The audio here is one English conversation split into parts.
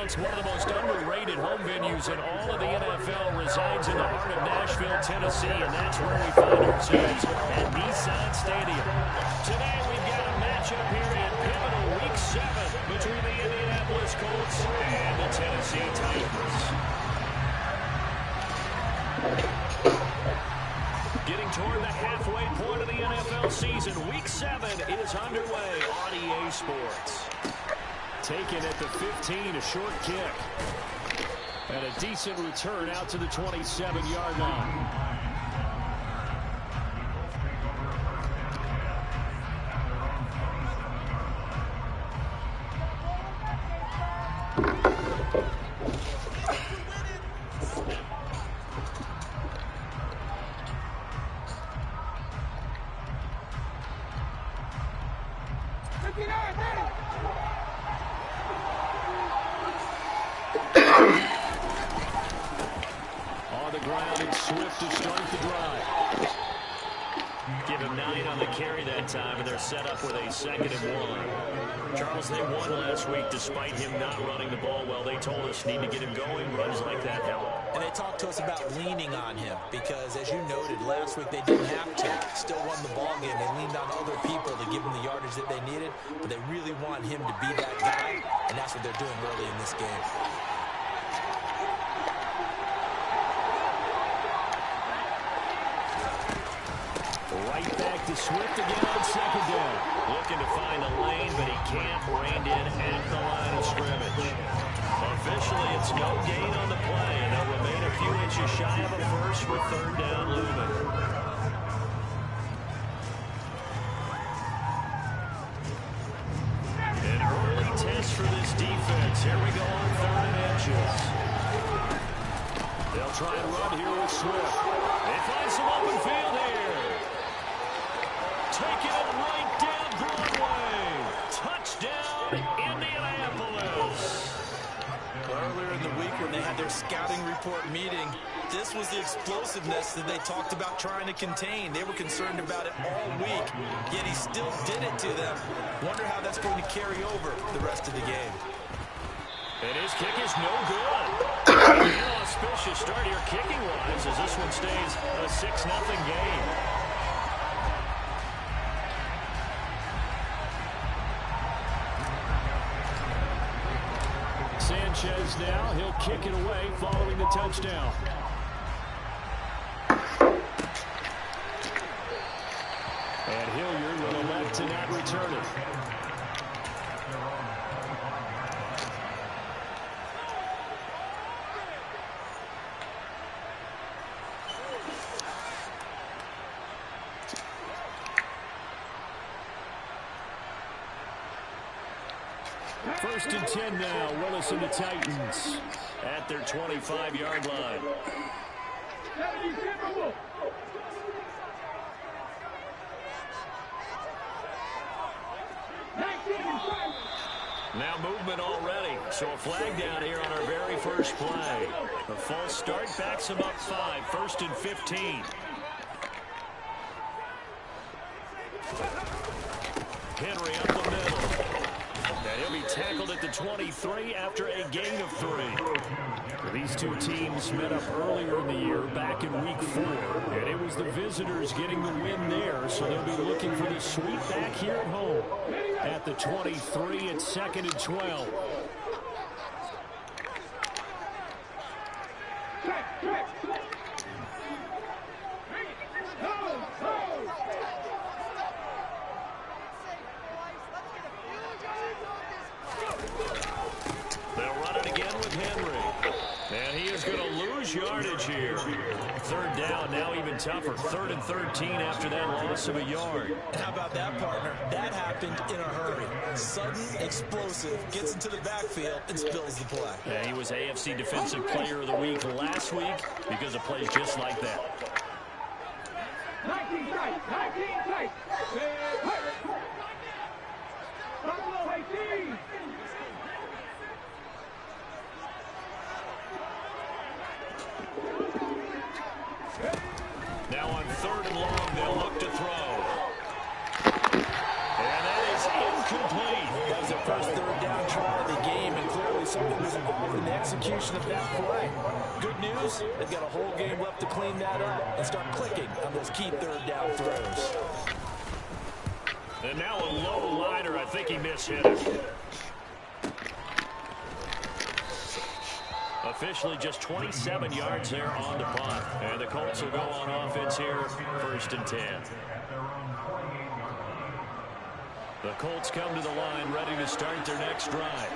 Sports, one of the most underrated home venues in all of the NFL, resides in the heart of Nashville, Tennessee, and that's where we find ourselves at Nissan Stadium. Today we've got a matchup here in pivotal Week 7 between the Indianapolis Colts and the Tennessee Titans. Getting toward the halfway point of the NFL season, Week 7 is underway on EA Sports. Taken at the 15, a short kick. And a decent return out to the 27-yard line. On the ground, it's Swift to start the drive. Give him 9 on the carry that time, and they're set up with a 2nd and 1. Charles, they won last week despite him not running the ball well. They told us need to get him going. Runs like that help. And they talked to us about leaning on him because, as you noted, last week they didn't have to. Still won the ball game. They leaned on other people to give them the yardage that they needed, but they really want him to be that guy, and that's what they're doing early in this game. Right back to Swift again on 2nd down. Looking to find a lane, but he can't. Reined in at the line of scrimmage. Officially, it's no gain on the play, and they'll remain a few inches shy of a first with 3rd down looming. An early test for this defense. Here we go on 3rd and inches. They'll try and run here with Swift. They find some open field here. Taking it right down Broadway. Touchdown, Indianapolis. Earlier in the week when they had their scouting report meeting, this was the explosiveness that they talked about trying to contain. They were concerned about it all week, yet he still did it to them. Wonder how that's going to carry over the rest of the game. And his kick is no good. An auspicious start here kicking-wise as this one stays a 6-0 game. Sanchez now, he'll kick it away following the touchdown. And Hilliard will elect to not return it. First and 10 now, Willis and the Titans at their 25-yard line. Now movement already, so a flag down here on our very first play. A false start backs him up 5, 1st and 15. Henry up the middle. And he'll be tackled at the 23 after a gain of 3. These two teams met up earlier in the year, back in Week 4. And it was the visitors getting the win there, so they'll be looking for the sweep back here at home. At the 23, it's 2nd and 12. They'll run it again with Henry. And he is going to lose yardage here. 3rd down, now even tougher. 3rd and 13 after that loss of a yard. How about that, partner? That happened in a hurry. Sudden, explosive, gets into the backfield, and spills the play. Yeah, he was AFC Defensive Player of the Week last week because of plays just like that. 19 tight, 19 tight. Buffalo 18. Now on 3rd and long, they'll look to throw. And that is incomplete. That was their first 3rd down try of the game, and clearly something was involved in the execution of that play. Good news, they've got a whole game left to clean that up and start clicking on those key third down throws. And now a low liner. I think he mishit it. Officially just 27 yards there on the punt. And the Colts will go on offense here, 1st and 10. The Colts come to the line ready to start their next drive.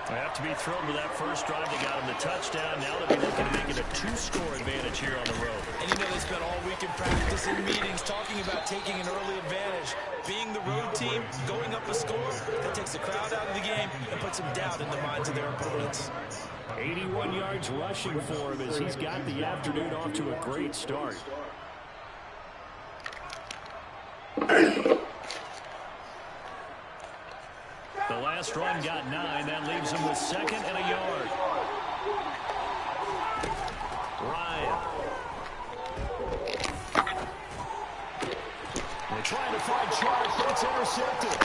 They have to be thrilled with that first drive. They got them the touchdown. Now they'll be looking to make it a 2-score advantage here on the road. And you know they spent all week in practice and meetings talking about taking an early advantage. Being the road team, going up a score, that takes the crowd out of the game and puts some doubt in the minds of their opponents. 81 yards rushing for him as he's got the afternoon off to a great start. The last run got 9. That leaves him with 2nd and a yard. Ryan. They're trying to find Chark, but it's intercepted.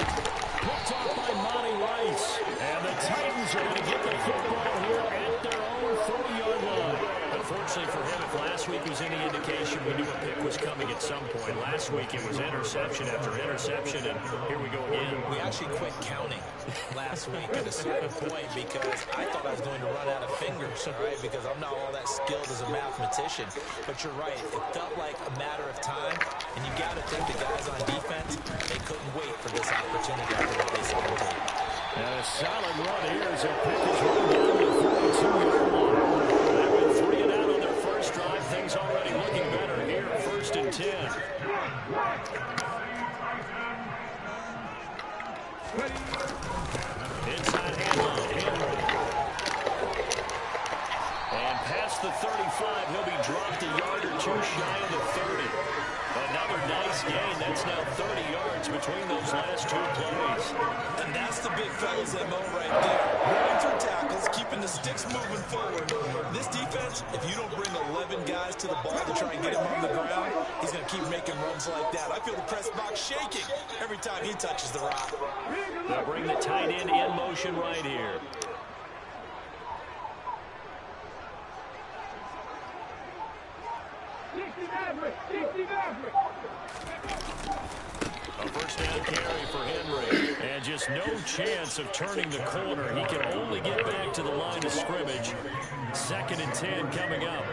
Picked off by Monty Rice. And the Titans are going to get the football here at their own 40-yard line. Unfortunately for him, if last week was any indication, we knew a pick was coming at some point. Last week it was interception after interception, and here we go again. We actually quit counting last week at a certain point because I thought I was going to run out of fingers, right? Because I'm not all that skilled as a mathematician. But you're right, it felt like a matter of time, and you got to think the guys on defense, they couldn't wait for this opportunity after what they saw on tape. And a solid run here as a pick is run down to the 42-yard line. They went 3 and out on their first drive. Things already looking better here, 1st and 10. Inside handoff, Henry. And past the 35, he'll be dropped a yard or 2 shy of the 30. Another nice gain. That's now 30 yards between those last 2 plays. And that's the big fella's MO right there. Running through tackles, keeping the sticks moving forward. This defense, if you don't bring 11 guys to the ball to try and get him on the ground, he's going to keep making runs like that. I feel the press box shaking every time he touches the rock. They'll bring the tight end in motion right here. A first down carry for Henry. And just no chance of turning the corner. He can only get back to the line of scrimmage. 2nd and 10 coming up.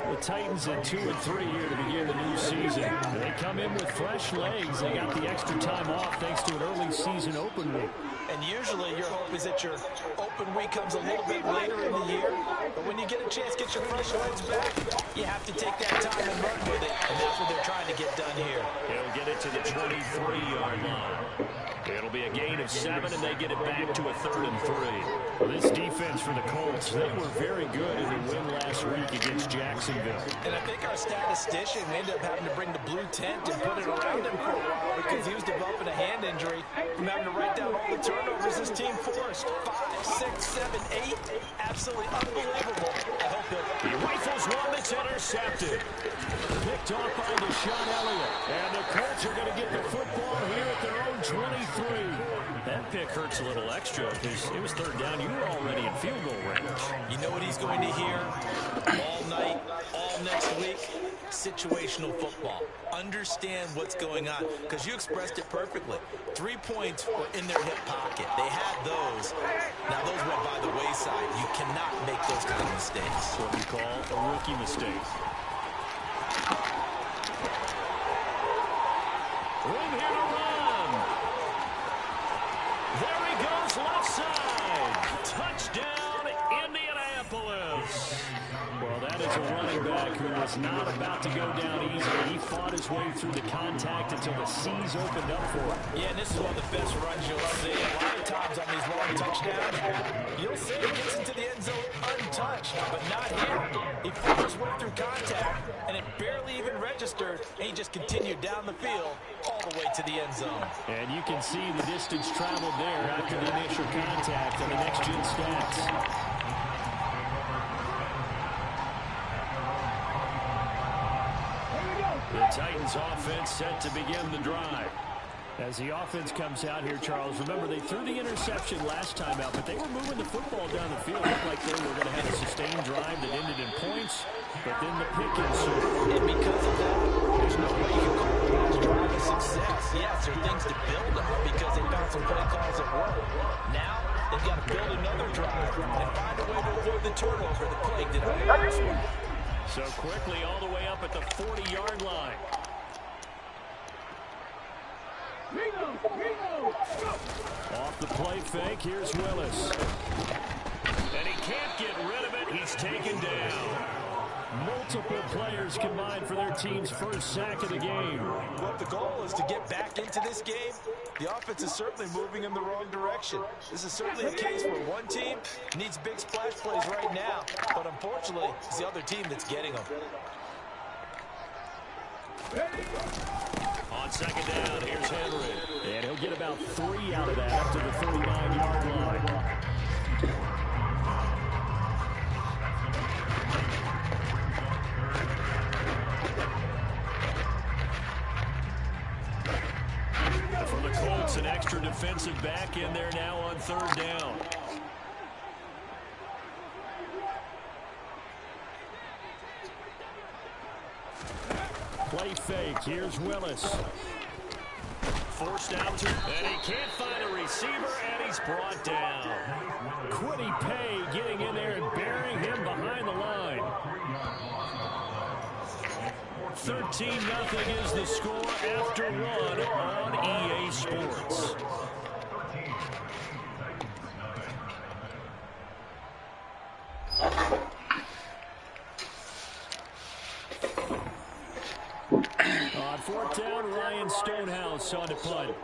The Titans at 2 and 3 here to begin the new season. They come in with fresh legs. They got the extra time off thanks to an early season open week. And usually your hope is that your open week comes a little bit later in the year. But when you get a chance to get your fresh legs back, you have to take that time and run with it. And that's what they're trying to get done here. He'll get it to the 23-yard line. It'll be a gain of 7, and they get it back to a 3rd and 3. Well, this defense for the Colts, they were very good in the win last week against Jacksonville. And I think our statistician ended up having to bring the blue tent and put it around him for a while because he was developing a hand injury from having to write down all the turnovers his team forced. 5, 6, 7, 8. Absolutely unbelievable. I hope he rifles one that's intercepted. Picked off by Deshaun Elliott. And the Colts are going to get the football here at their own 23. That pick hurts a little extra because it was 3rd down. You were already in field goal range. You know what he's going to hear all night, all next week? Situational football. Understand what's going on because you expressed it perfectly. 3 points were in their hip pocket. They had those. Now those went by the wayside. You cannot make those kind of mistakes. What we call a rookie mistake. Room here to run. There he goes, left side. Touchdown, Indianapolis. Well, that is a running back who was not about to go down easily. He fought his way through the contact until the C's opened up for him. Yeah, and this is one of the best runs you'll see. A lot of times on these long touchdowns, you'll see he gets into the end zone untouched, but not here. He fought his way through contact, and it barely even registered, and he just continued down the field all the way to the end zone. And you can see the distance traveled there after the initial contact on the next-gen stats. The Titans offense set to begin the drive. As the offense comes out here, Charles, remember they threw the interception last time out, but they were moving the football down the field. Looked like they were going to have a sustained drive that ended in points, but then the pick ensued. And because of that, there's no way you can call the last drive a success. Yes, there are things to build on because they found some play calls that work. Now, they've got to build another drive and find a way to avoid the turnover that plagued it on the last one. So quickly all the way up at the 40-yard line. Off the play fake, here's Willis. And he can't get rid of it. He's taken down. Multiple players combined for their team's first sack of the game. Well, the goal is to get back into this game. The offense is certainly moving in the wrong direction. This is certainly a case where one team needs big splash plays right now, but unfortunately, it's the other team that's getting them. On second down, here's Henry. And he'll get about 3 out of that up to the 39-yard line. For the Colts, an extra defensive back in there now on third down. Play fake. Here's Willis. Forced out to, and he can't find a receiver, and he's brought down. Kwity Paye getting in there and burying him behind the line. 13-0 is the score after one on EA Sports. On fourth down, Ryan Stonehouse on the punt.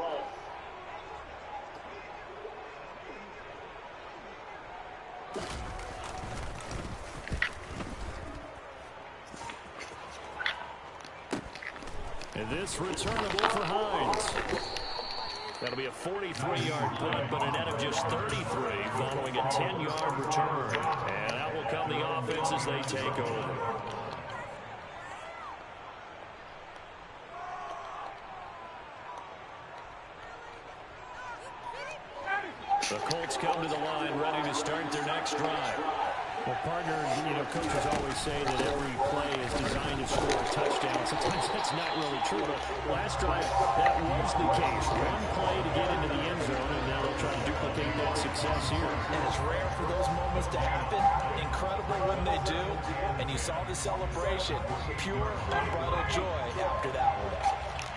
And this returnable for Hines. That'll be a 43-yard punt, but a net of just 33 following a 10-yard return. And out will come the offense as they take over. The Colts come to the line, ready to start their next drive. Well, partner, coaches always say that every play is designed to score a touchdown. Sometimes that's not really true, but last drive, that was the case. One play to get into the end zone, and now they'll try to duplicate that success here. And it's rare for those moments to happen. Incredible when they do. And you saw the celebration. Pure, unbridled joy after that one.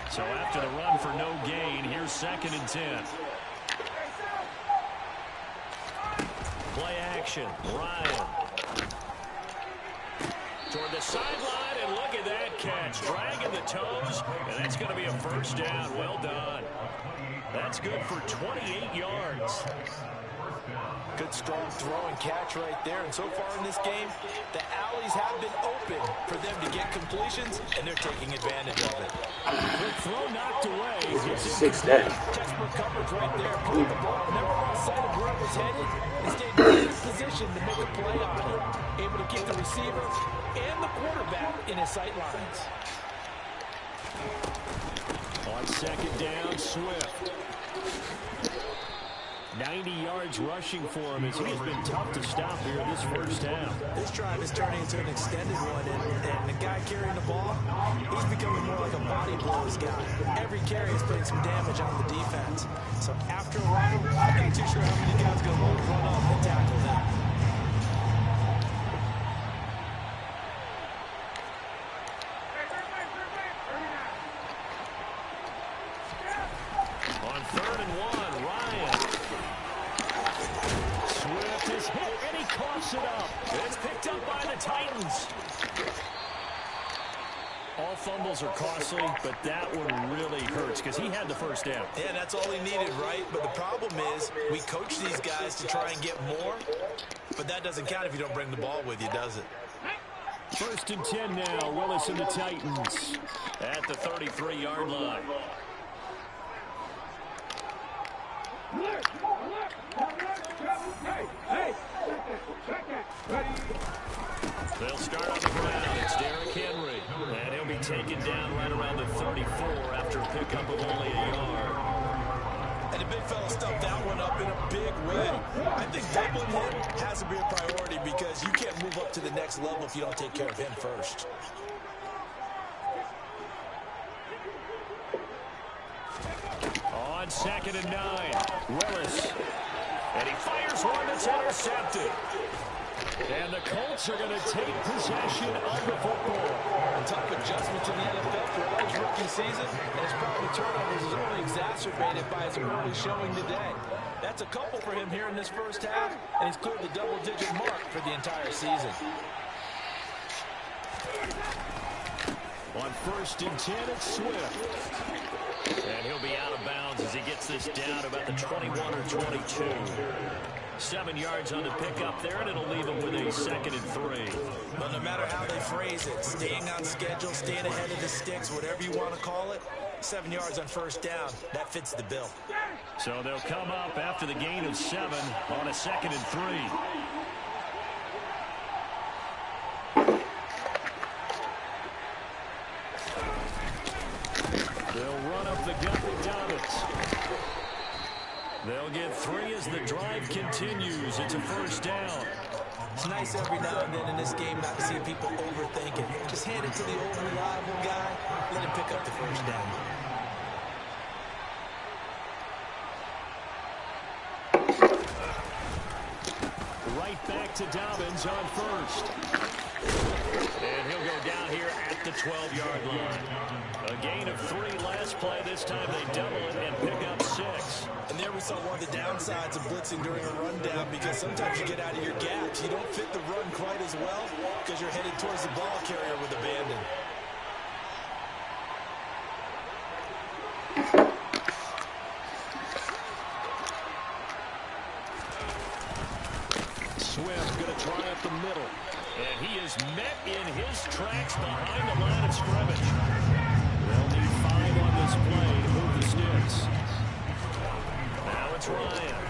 So after the run for no gain, here's 2nd and 10. Play action. Ryan. Toward the sideline, and look at that catch. Dragging the toes, and that's going to be a first down. Well done. That's good for 28 yards. Good, strong throw and catch right there. And so far in this game, the alleys have been open for them to get completions, and they're taking advantage of it. Quick throw knocked away. Textbook coverage right there. Put the ball, never lost sight of where it was headed, and stayed in good position to make a play on it. Able to keep the receiver and the quarterback in his sight lines. On second down, Swift. 90 yards rushing for him as he has been tough to stop here this first half. This drive is turning into an extended one, and the guy carrying the ball, he's becoming more like a body blows guy. Every carry is putting some damage on the defense. So after a while, I'm not too sure how many guys going to run off and tackle him. On 3rd and 1, Ryan. Swift is hit, and he coughs it up. It's picked up by the Titans. All fumbles are costly, but that one really hurts because he had the first down. Yeah, that's all he needed, right? But the problem is we coach these guys to try and get more, but that doesn't count if you don't bring the ball with you, does it? 1st and 10 now, Willis and the Titans at the 33-yard line. They'll start on the ground. It's Derrick Henry. And he'll be taken down right around the 34 after a pickup of only a yard. big fella stuffed that one up in a big way. I think doubling him has to be a priority because you can't move up to the next level if you don't take care of him first. On 2nd and 9, Willis. And he fires one that's intercepted. And the Colts are going to take possession of the football. A tough adjustment to the NFL for his rookie season, and his problem turnovers is only exacerbated by his early showing today. That's a couple for him here in this first half, and he's cleared the double-digit mark for the entire season. On 1st and 10, it's Swift. And he'll be out of bounds as he gets this down about the 21 or 22. 7 yards on the pickup there, and it'll leave him with a 2nd and 3. But no matter how they phrase it, staying on schedule, staying ahead of the sticks, whatever you want to call it, 7 yards on 1st down, that fits the bill. So they'll come up after the gain of 7 on a 2nd and 3. They'll run up the gut with Dobbins. They'll get 3 as the drive continues. It's a 1st down. It's nice every now and then in this game not to see people overthink it. Just hand it to the old reliable guy. Let him pick up the 1st down. Right back to Dobbins on 1st. And he'll go down here at the 12-yard line. A gain of 3 last play. This time they double it and pick up 6. And there we saw one of the downsides of blitzing during a rundown because sometimes you get out of your gaps. You don't fit the run quite as well because you're headed towards the ball carrier with abandon. Swift going to try up the middle. And he is met in his tracks behind the line of scrimmage. They'll need 5 on this play to move the sticks. Now it's Ryan.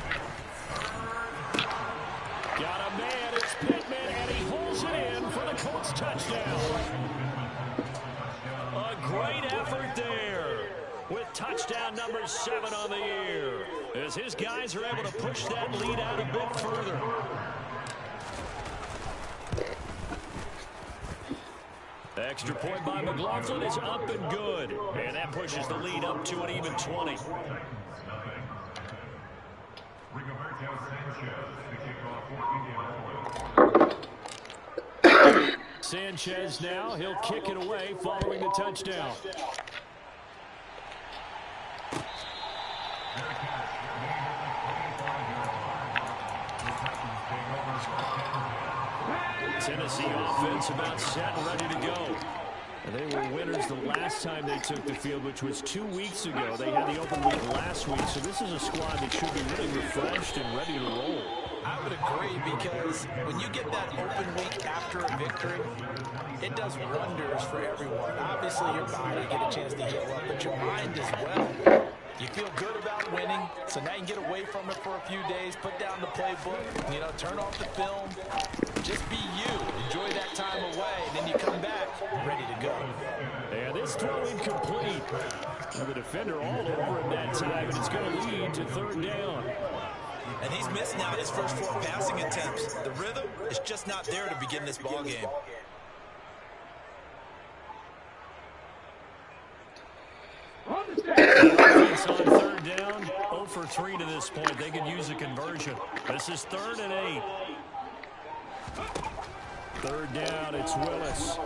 Got a man, it's Pittman, and he holds it in for the Colts touchdown. A great effort there with touchdown number 7 on the year as his guys are able to push that lead out a bit further. Extra point by McLaughlin is up and good. And that pushes the lead up to an even 20. Sanchez now, he'll kick it away following the touchdown. Tennessee offense about set and ready to go. And they were winners the last time they took the field, which was 2 weeks ago. They had the open week last week, so this is a squad that should be really refreshed and ready to roll. I would agree because when you get that open week after a victory, it does wonders for everyone. Obviously, your body get a chance to heal up, but your mind as well. You feel good about winning, so now you can get away from it for a few days, put down the playbook, turn off the film, just be you. Enjoy that time away, and then you come back ready to go. And this throw incomplete. And the defender all over him that time, and it's going to lead to 3rd down. And he's missed now his first 4 passing attempts. The rhythm is just not there to begin this ball game. Offense on 3rd down, 0 for 3 to this point. They could use a conversion. This is 3rd and 8. 3rd down, it's Willis.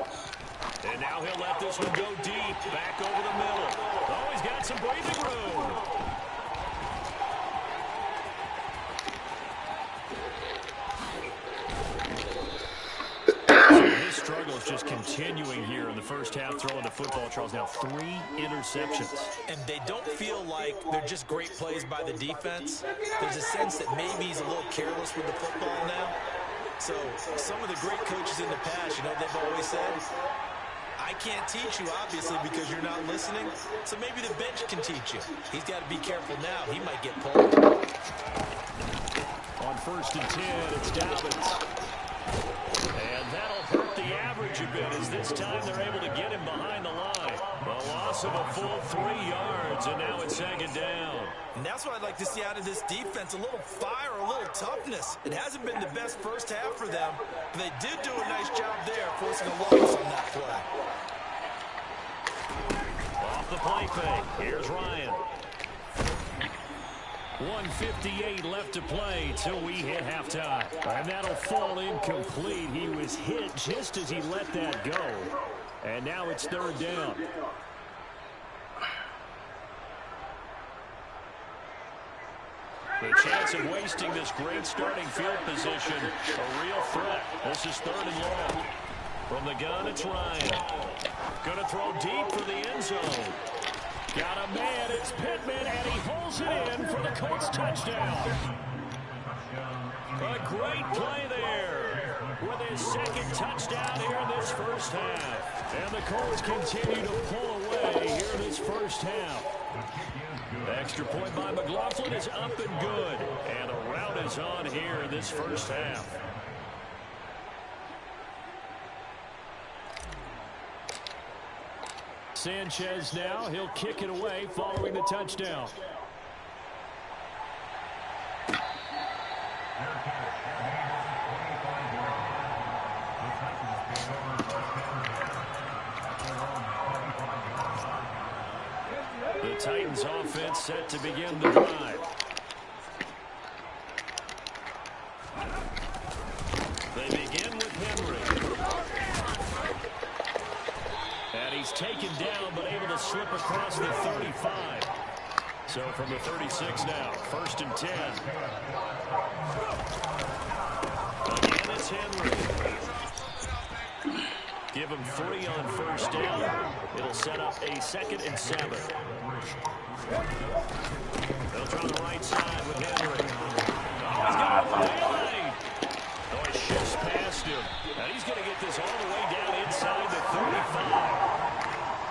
And now he'll let this one go deep, back over the middle. Oh, he's got some breathing room. His struggle is just continuing here in the first half, throwing the football. Charles, now 3 interceptions. And they don't feel like they're just great plays by the defense. There's a sense that maybe he's a little careless with the football now. So some of the great coaches in the past, they've always said, I can't teach you, obviously, because you're not listening. So maybe the bench can teach you. He's got to be careful now. He might get pulled. On 1st and 10, it's Dobbins. And that'll hurt the average a bit as this time they're able to get him behind the line. A loss loss of a full 3 yards, and now it's second down. And that's what I'd like to see out of this defense, a little fire, a little toughness. It hasn't been the best first half for them, but they did do a nice job there, forcing a loss on that play. Off the play fake, here's Ryan. 1:58 left to play till we hit halftime. And that'll fall incomplete. He was hit just as he let that go. And now it's third down. The chance of wasting this great starting field position, a real threat. This is third and long. From the gun, it's Ryan. Going to throw deep for the end zone. Got a man, it's Pittman, and he holds it in for the Colts touchdown. A great play there with his second touchdown here in this first half. And the Colts continue to pull away here in this first half. The extra point by McLaughlin is up and good. And the rout is on here in this first half. Sanchez now, he'll kick it away following the touchdown. The Titans offense set to begin the drive. They begin with Henry. And he's taken down, but able to slip across the 35. So from the 36 now, 1st and 10. Again, it's Henry. Give him 3 on 1st down. It'll set up a 2nd and 7. They'll try the right side with Henry. Oh, he's got a delay. Oh, he shifts past him. And he's going to get this all the way down inside the 35.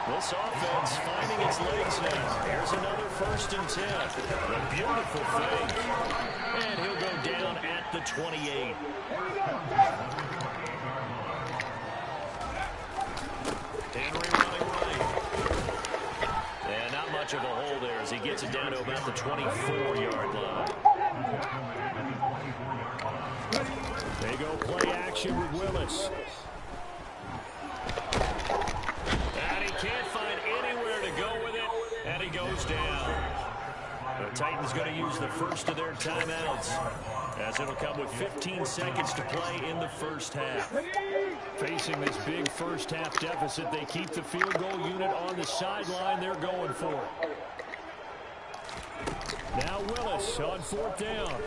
This offense finding its legs now. Here's another 1st and 10. A beautiful fake. And he'll go down at the 28. Henry running right. And not much of a hole there as he gets it down to about the 24-yard line. They go play action with Willis. And he can't find anywhere to go with it, and he goes down. The Titans going to use the first of their timeouts, as it'll come with 15 seconds to play in the first half. Facing this big first half deficit, they keep the field goal unit on the sideline. They're going for it. Now Willis on 4th down.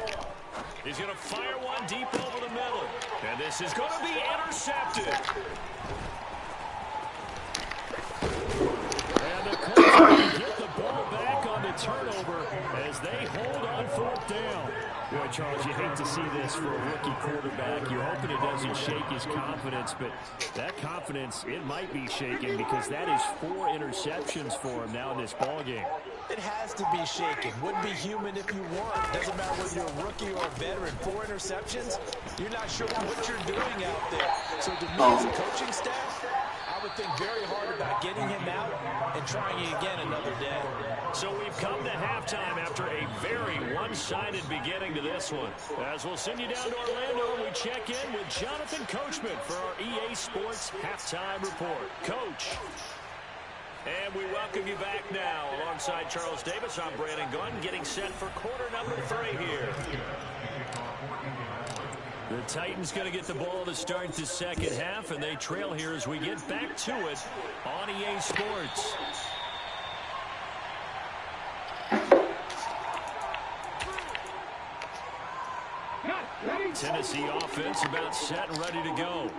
He's going to fire one deep over the middle. And this is going to be intercepted. And the Colts are going to get the ball back on the turnover as they hold on 4th down. Boy, Charles, you hate to see this for a rookie quarterback. You're hoping it doesn't shake his confidence, but that confidence, it might be shaken because that is 4 interceptions for him now in this ballgame. It has to be shaken. Wouldn't be human if you weren't. Doesn't matter whether you're a rookie or a veteran. 4 interceptions, you're not sure what you're doing out there. So to me as a coaching staff, I would think very hard about getting him out and trying it again another day. So we've come to halftime after a very one-sided beginning to this one. As we'll send you down to Orlando, we check in with Jonathan Coachman for our EA Sports Halftime Report. Coach. And we welcome you back now. Alongside Charles Davis, I'm Brandon Gunn, getting set for quarter number 3 here. The Titans going to get the ball to start the second half, and they trail here as we get back to it on EA Sports. Tennessee offense about set and ready to go.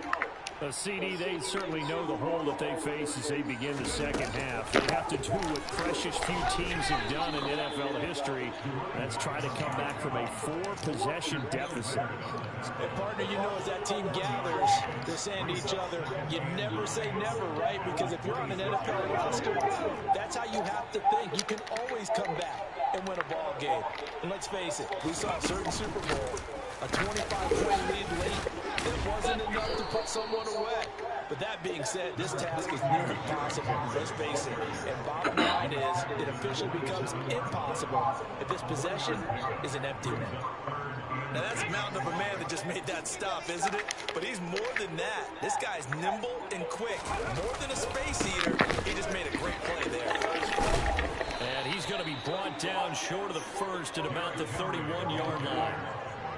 CD, they certainly know the hole that they face as they begin the second half. They have to do what precious few teams have done in NFL history. That's try to come back from a 4-possession deficit. Hey, partner, you know as that team gathers, they're saying to each other, you never say never, right? Because if you're on an NFL roster, that's how you have to think. You can always come back and win a ball game. And let's face it, we saw a certain Super Bowl, a 25-point lead late. It wasn't enough to put someone away. But that being said, this task is near impossible. Let's face it. And bottom line is, it officially becomes impossible if this possession is an empty one. Now that's a mountain of a man that just made that stop, isn't it? But he's more than that. This guy's nimble and quick. More than a space eater, he just made a great play there. And he's going to be brought down short of the first at about the 31-yard line.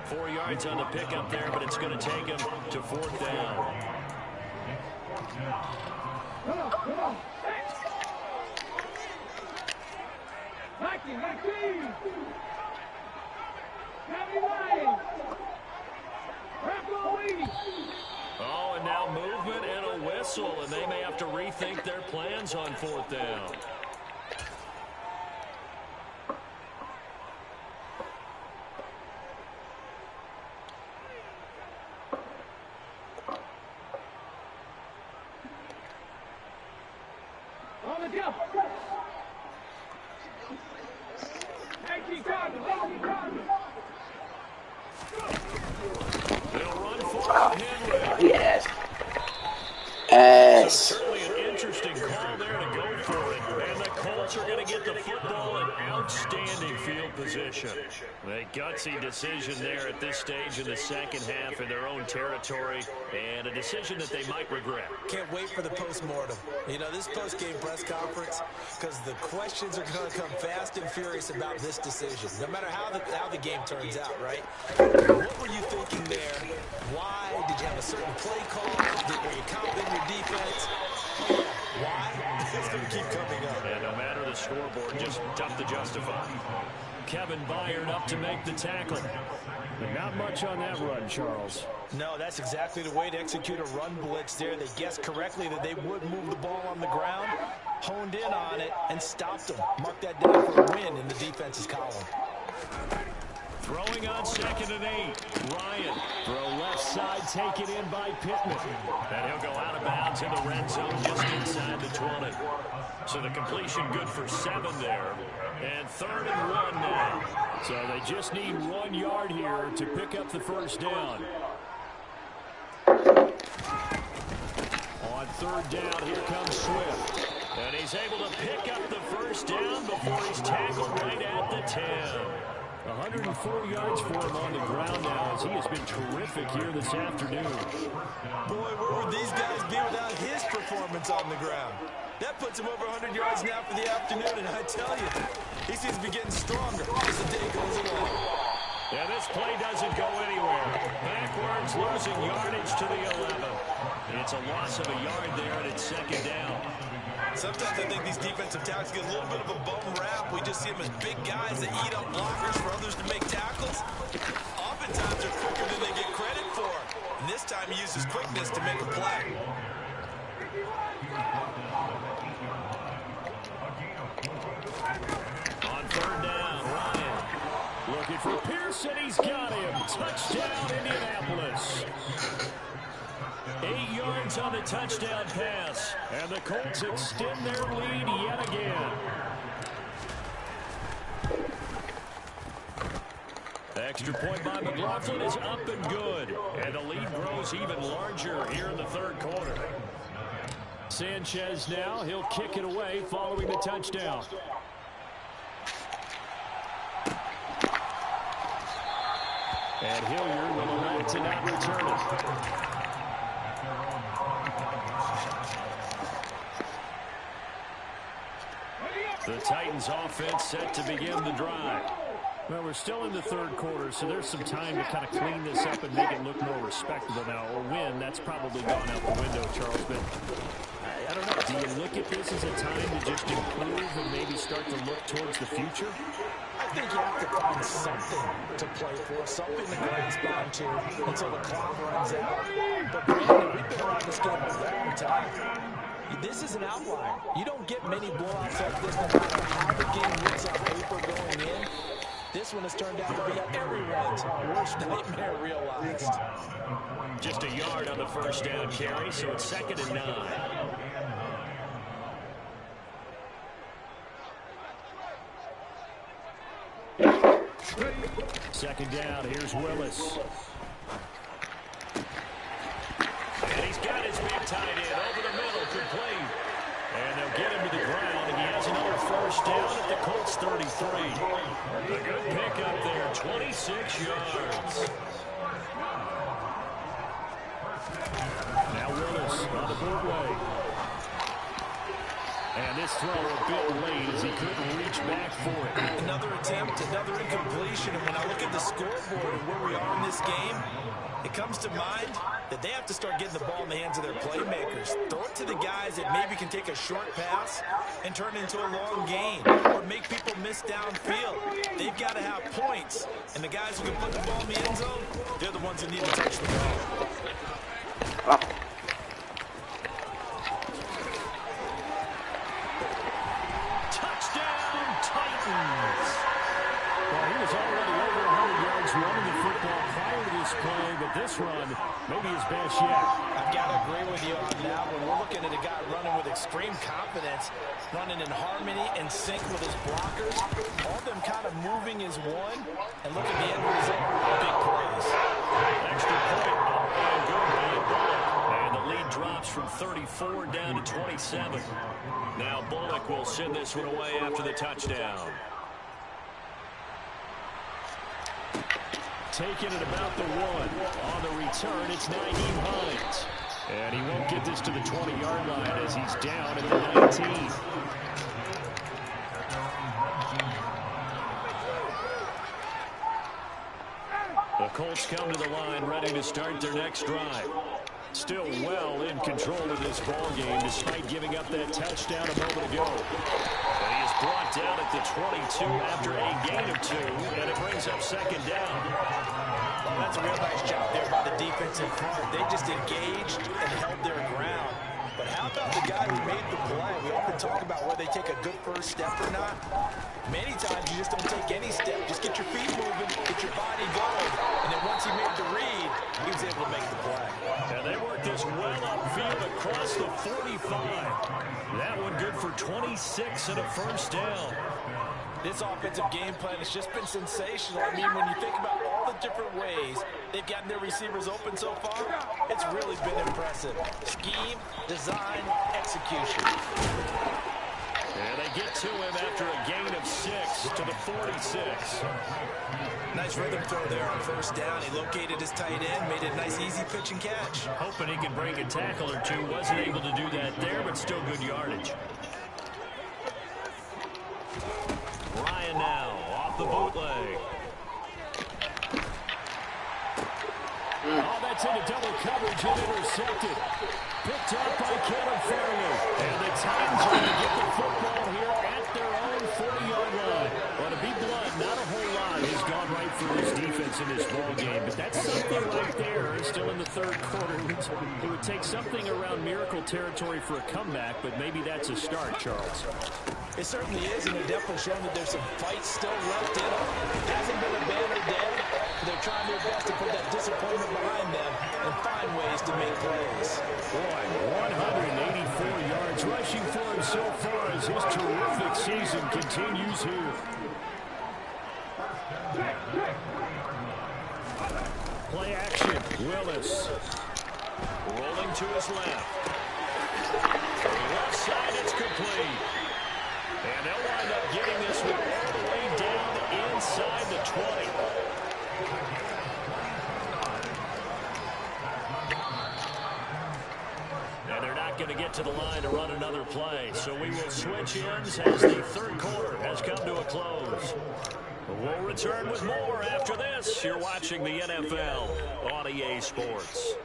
4 yards on the pickup there, but it's going to take him to 4th down. Come on. Mikey. County line. Oh, and now movement and a whistle, and they may have to rethink their plans on 4th down. On the jump. They'll run for Henry. Yes. So certainly an interesting call there to go for it. And the Colts are going to get the football in outstanding field position. A gutsy decision there at this stage in the second half in their own territory, and a decision that they might regret. Can't wait for the post-mortem. You know, this post-game press conference, because the questions are going to come fast and furious about this decision, no matter how the game turns out, right? What were you thinking there? Why? Did you have a certain play call? Were you confident in your defense? Why? It's going to keep coming up. And no matter the scoreboard, just tough to justify. Kevin Byard up to make the tackle. Not much on that run, Charles. No, that's exactly the way to execute a run blitz there. They guessed correctly that they would move the ball on the ground, honed in on it, and stopped them. Mark that down for a win in the defense's column. Throwing on 2nd and 8. Ryan. Throw left side, taken in by Pittman. And he'll go out of bounds in the red zone just inside the 20. So the completion good for 7 there. And 3rd and 1 now. So they just need 1 yard here to pick up the first down. On 3rd down, here comes Swift. And he's able to pick up the first down before he's tackled right at the 10. 104 yards for him on the ground now, as he has been terrific here this afternoon. Boy, where would these guys be without his performance on the ground? That puts him over 100 yards now for the afternoon, and I tell you, he seems to be getting stronger as the day goes along. Yeah, this play doesn't go anywhere. Backwards, losing yardage to the 11. It's a loss of a yard there, and it's 2nd down. Sometimes I think these defensive tackles get a little bit of a bum rap. We just see them as big guys that eat up blockers for others to make tackles. Oftentimes they're quicker than they get credit for. And this time he uses quickness to make a play. On 3rd down, Ryan looking for Pearson. He's got him. Touchdown, Indianapolis. 8 yards on the touchdown pass. And the Colts extend their lead yet again. Extra point by McLaughlin is up and good. And the lead grows even larger here in the 3rd quarter. Sanchez now, he'll kick it away following the touchdown. And Hilliard will elect to not return it. The Titans offense set to begin the drive. Well, we're still in the 3rd quarter, so there's some time to kind of clean this up and make it look more respectable now. A win, that's probably gone out the window, Charles. But I don't know. Do you look at this as a time to just improve and maybe start to look towards the future? I think you have to find something to play for, something to grasp onto until the clock runs out. But Brandon, we've been around this game a long time. This is an outlier. You don't get many blowouts like this no matter how the game looks on paper going in. This one has turned out to be everyone's worst nightmare realized. Just a yard on the first down carry, so it's 2nd and 9. Second down, here's Willis. And he's got his big tight end over the middle, complete. And they'll get him to the ground, and he has another first down at the Colts 33. A good pickup there, 26 yards. Now Willis on the bootleg. And this throw a bit late as he couldn't reach back for it. Another attempt, another incompletion. And when I look at the scoreboard and where we are in this game, it comes to mind that they have to start getting the ball in the hands of their playmakers. Throw it to the guys that maybe can take a short pass and turn it into a long gain or make people miss downfield. They've got to have points. And the guys who can put the ball in the end zone, they're the ones that need to touch the ball. Well, he was already over 100 yards running the football prior to this play, but this run may be his best yet. I've got to agree with you on that one. We're looking at a guy running with extreme confidence, running in harmony and sync with his blockers, all of them kind of moving as one, and look at the end result. Big plays. Extra point, and good by Bullock. And the lead drops from 34 down to 27. Now Bullock will send this one away after the touchdown. Taking it about the 1. On the return, it's Nyheim Hines. And he won't get this to the 20-yard line as he's down at the 19. The Colts come to the line ready to start their next drive. Still well in control of this ball game despite giving up that touchdown a moment ago. And he is brought down at the 22 after a gain of 2, and it brings up second down. Well, that's a real nice job there by the defensive front. They just engaged and held their ground. But how about the guy who made the play? We often talk about whether they take a good first step or not. Many times you just don't take any step. Just get your feet moving, get your body going. And then once he made the read, he was able to make the play. And they worked this well upfield across the 45. That one good for 26 and a first down. This offensive game plan has just been sensational. I mean, when you think about all the different ways they've gotten their receivers open so far, it's really been impressive. Scheme, design, execution. And they get to him after a gain of 6 to the 46. Nice rhythm throw there on first down. He located his tight end, made a nice easy pitch and catch. Hoping he could break a tackle or two. Wasn't able to do that there, but still good yardage. Ryan now off the bootleg. Oh, that's into double coverage and intercepted. Picked up by Caleb Farley. And the Titans are going to get the football here at their own 40-yard line. Well, to be blunt, not a whole lot has gone right for this defense in this ball game. But that's something right there. Still in the third quarter. It would take something around miracle territory for a comeback, but maybe that's a start, Charles. It certainly is, and they're definitely showing that there's some fight still left in them. It hasn't been a banner day. They're trying their best to put that disappointment behind them and find ways to make plays. Boy, 184 yards rushing for him so far as his terrific season continues here. Play action. Willis. Rolling to his left. Left side, it's complete. And they'll wind up getting this one all the way down inside the 20. And they're not going to get to the line to run another play. So we will switch ends as the third quarter has come to a close. We'll return with more after this. You're watching the NFL on EA Sports.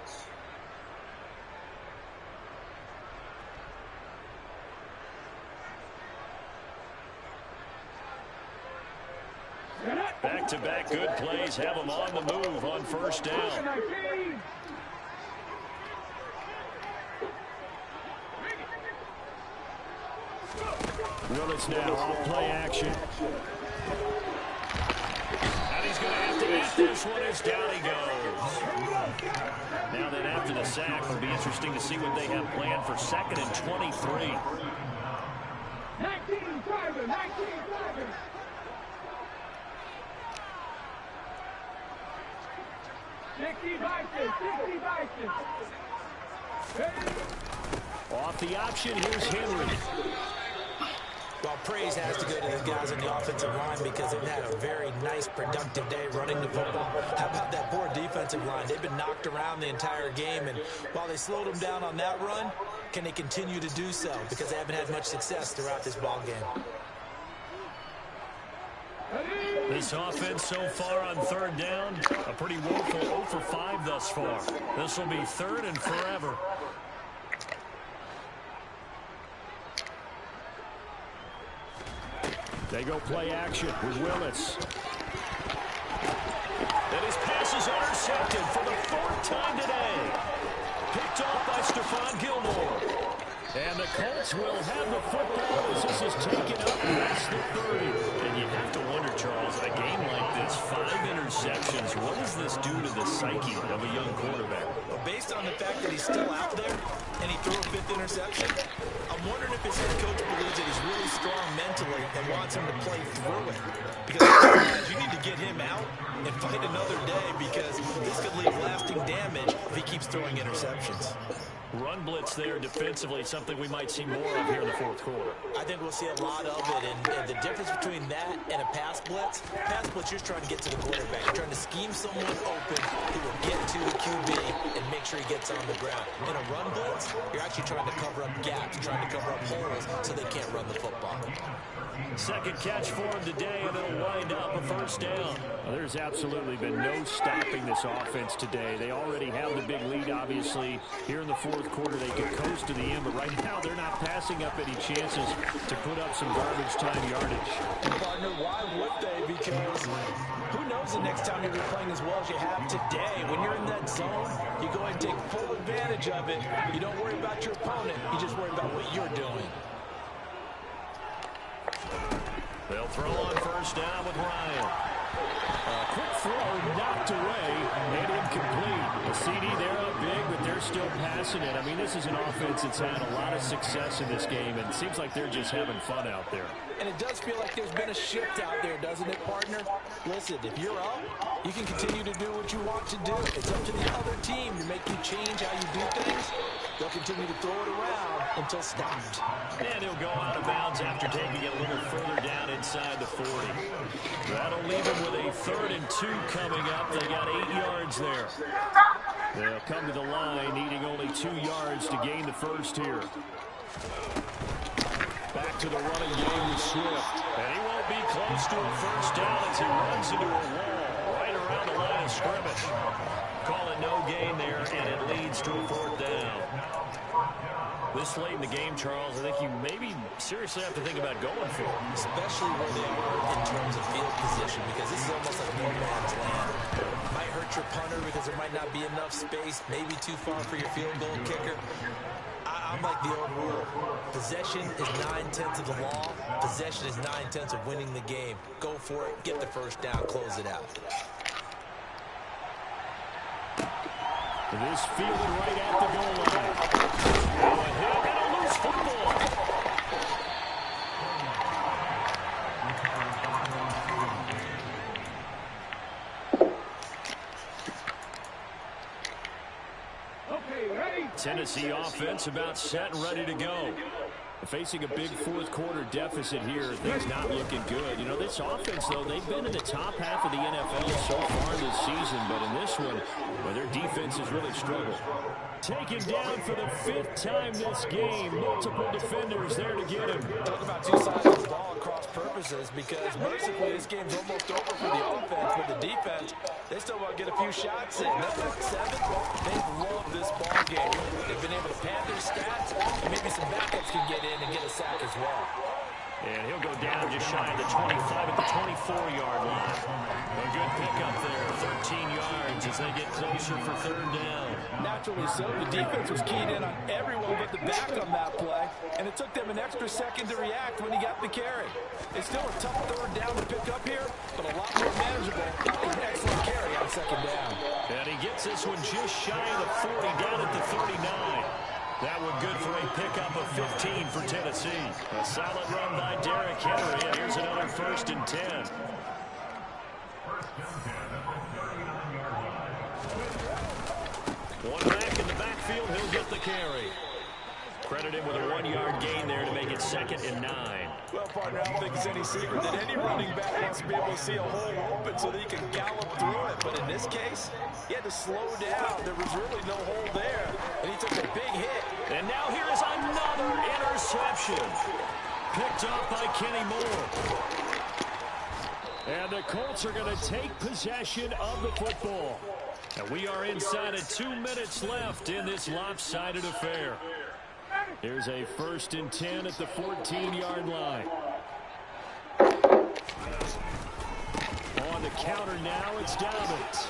Back-to-back good plays have them on the move on first down. Willis now on play action. And he's going to have to eat this one as down he goes. Now then after the sack, it'll be interesting to see what they have planned for 2nd and 23. 19 driving, 19 driving. 60 Vikings, 60 Vikings. Off the option, here's Henry. Well, praise has to go to the guys on the offensive line because they've had a very nice, productive day running the football. How about that poor defensive line? They've been knocked around the entire game, and while they slowed them down on that run, can they continue to do so? Because they haven't had much success throughout this ball game. This offense so far on third down, a pretty woeful 0 for 5 thus far. This will be third and forever. They go play action with Willis. And his pass is intercepted for the 4th time today. Picked off by Stephon Gilmore. And the Colts will have the football as this is taken up past the 30. And you have to wonder, Charles, a game like this, 5 interceptions, what does this do to the psyche of a young quarterback? Well, based on the fact that he's still out there and he threw a 5th interception, I'm wondering if his head coach believes that he's really strong mentally and wants him to play through it. Because you need to get him out and fight another day because this could leave lasting damage if he keeps throwing interceptions. Run blitz there defensively, something we might see more of here in the 4th quarter. I think we'll see a lot of it, and the difference between that and a pass blitz, you're trying to get to the quarterback. You're trying to scheme someone open who will get to the QB and make sure he gets on the ground. In a run blitz, you're actually trying to cover up gaps, trying to cover up holes so they can't run the football. Second catch for him today, and it'll wind up a 1st down. Well, there's absolutely been no stopping this offense today. They already have the big lead, obviously. Here in the 4th quarter, they could coast to the end, but right now they're not passing up any chances to put up some garbage time yardage. And partner, why would they? Because who knows the next time you'll be playing as well as you have today. When you're in that zone, you go ahead and take full advantage of it. You don't worry about your opponent. You just worry about what you're doing. They'll throw on 1st down with Ryan. A quick throw knocked away and incomplete. The CD, they're up big, but they're still passing it. I mean, this is an offense that's had a lot of success in this game, and it seems like they're just having fun out there. And it does feel like there's been a shift out there, doesn't it, partner? Listen, if you're up, you can continue to do what you want to do. It's up to the other team to make you change how you do things. They'll continue to throw it around until stopped. And he'll go out of bounds after taking it a little further down inside the 40. That'll leave him with a 3rd and 2 coming up. They got 8 yards there. They'll come to the line, needing only 2 yards to gain the 1st here. Back to the running game with Swift. And he won't be close to a 1st down as he runs into a wall right around the line of scrimmage. Call it no gain there, and it leads to a 4th down. This late in the game, Charles, I think you maybe seriously have to think about going for it. Especially where they are in terms of field position, because this is almost like no man's land. Might hurt your punter because there might not be enough space, maybe too far for your field goal kicker. I'm like the old rule. Possession is 9/10 of the law. Possession is 9/10 of winning the game. Go for it, get the 1st down, close it out. This fielded right at the goal line. Now a hit and a loose football. Okay, ready? Tennessee offense about set and ready to go. Facing a big 4th quarter deficit here, things not looking good. You know, this offense, though, they've been in the top half of the NFL so far this season, but in this one, well, their defense has really struggled. Taken down for the 5th time this game. Multiple defenders there to get him. Talk about 2 sides of the ball at cross purposes, because mercifully this game's almost over for the offense, but the defense, they still want to get a few shots in. That front 7, they've loved this ball game. They've been able to pad their stats, and maybe some backups can get in and get a sack as well. And he'll go down just shy of the 25 at the 24-yard line. A good pickup there, 13 yards as they get closer for 3rd down. Naturally so. The defense was keyed in on everyone but the back on that play, and it took them an extra second to react when he got the carry. It's still a tough 3rd down to pick up here, but a lot more manageable after an excellent carry on 2nd down. And he gets this one just shy of the 40, down at the 39. That one good for a pickup of 15 for Tennessee. A solid run by Derrick Henry, and here's another 1st and 10. One back in the backfield, he'll get the the carry. Credit him with a 1-yard gain there to make it 2nd and 9. Well, partner, I don't think it's any secret that any running back wants to be able to see a hole open so that he can gallop through it. But in this case, he had to slow down. There was really no hole there, and he took a big hit. And now here is another interception. Picked off by Kenny Moore. And the Colts are going to take possession of the football. And we are inside of 2 minutes left in this lopsided affair. Here's a 1st and 10 at the 14-yard line. On the counter now, it's Dobbins.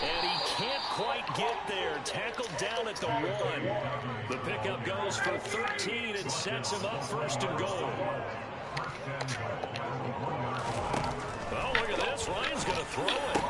And he can't quite get there. Tackled down at the 1. The pickup goes for 13 and sets him up 1st and goal. Oh, look at this. Ryan's going to throw it.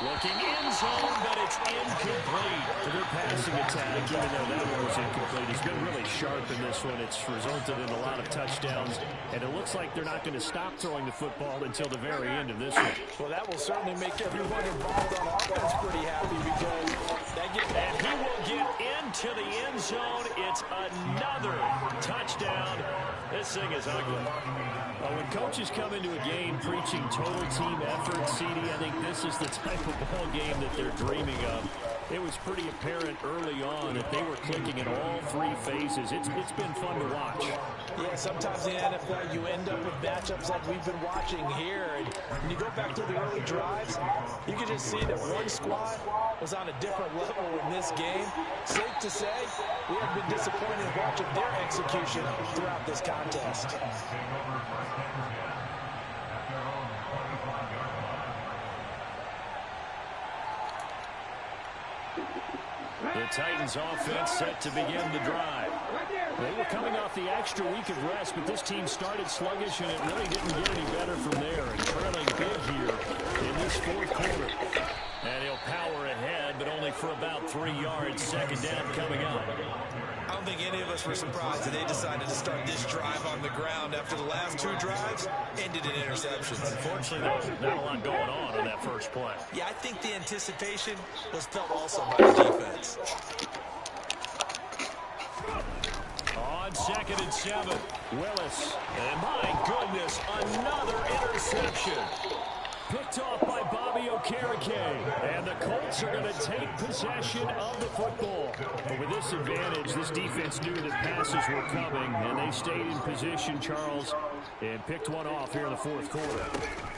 Looking in zone, but it's incomplete. For their passing attack, even though that one was incomplete, he's been really sharp in this one. It's resulted in a lot of touchdowns, and it looks like they're not going to stop throwing the football until the very end of this one. Well, that will certainly make everyone involved on offense pretty happy because that gets... And he will get into the end zone. It's another touchdown. This thing is ugly. When coaches come into a game preaching total team effort, CD, I think this is the type of ball game that they're dreaming of. It was pretty apparent early on that they were clicking in all 3 phases. It's been fun to watch. Yeah, sometimes in the NFL you end up with matchups like we've been watching here. And when you go back to the early drives, you can just see that one squad was on a different level in this game. Safe to say, we have been disappointed watching their execution throughout this contest. The Titans offense set to begin the drive. They were coming off the extra week of rest, but this team started sluggish, and it really didn't get any better from there. And trailing big here in this 4th quarter. And he'll power ahead, but only for about 3 yards. 2nd down coming up. I don't think any of us were surprised that they decided to start this drive on the ground after the last 2 drives ended in interceptions. Unfortunately, there was not a lot going on that first play. Yeah, I think the anticipation was felt also by the defense. On 2nd and 7, Willis. And my goodness, another interception. Picked off by Bobby Okereke. And the Colts are going to take possession of the football. But with this advantage, this defense knew that passes were coming, and they stayed in position, Charles, and picked one off here in the 4th quarter.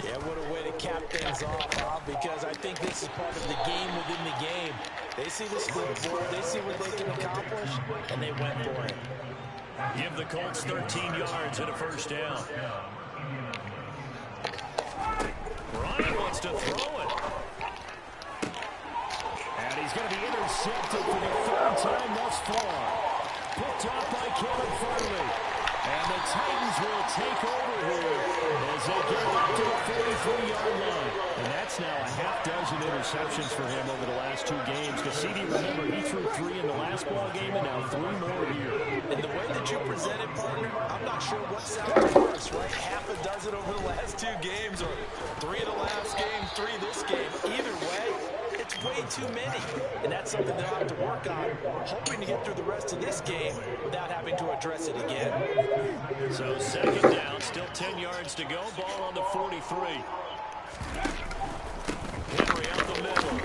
Yeah, what a way to cap things off, Bob, because I think this is part of the game within the game. They see the scoreboard, they see what they can accomplish, and they went for it. Give the Colts 13 yards and a 1st down. Ryan wants to throw it. And he's going to be intercepted for the 3rd time thus far. Picked off by Caleb Farley. And the Titans will take over here as they get up to the 43-yard line. And that's now a half-dozen interceptions for him over the last 2 games. Because CD, remember, he threw 3 in the last ball game and now 3 more here. And the way that you present it, partner, I'm not sure what sounds worse, right? Half a dozen over the last 2 games or 3 in the last game, 3 this game. Either way, it's way too many. And that's something they'll have to work on, hoping to get through the rest of this game without having to address it again. So 2nd down, still 10 yards to go. Ball on the 43. Henry out the middle.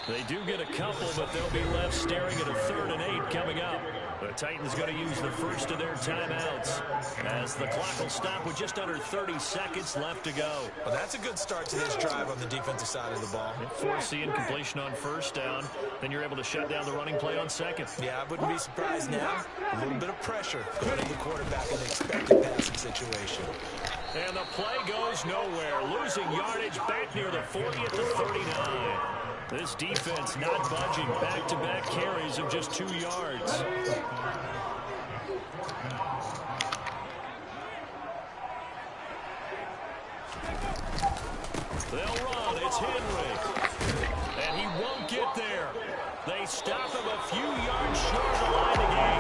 They do get a couple, but they'll be left staring at a 3rd and 8 coming up. The Titans going to use the first of their timeouts as the clock will stop with just under 30 seconds left to go. Well, that's a good start to this drive on the defensive side of the ball. Force the incompletion on 1st down. Then you're able to shut down the running play on 2nd. Yeah, I wouldn't be surprised now. A little bit of pressure going to the quarterback in the expected passing situation. And the play goes nowhere. Losing yardage back near the 40 at the 39. This defense not budging. Back-to-back carries of just 2 yards. They'll run. It's Henry. And he won't get there. They stop him a few yards short of the line to gain.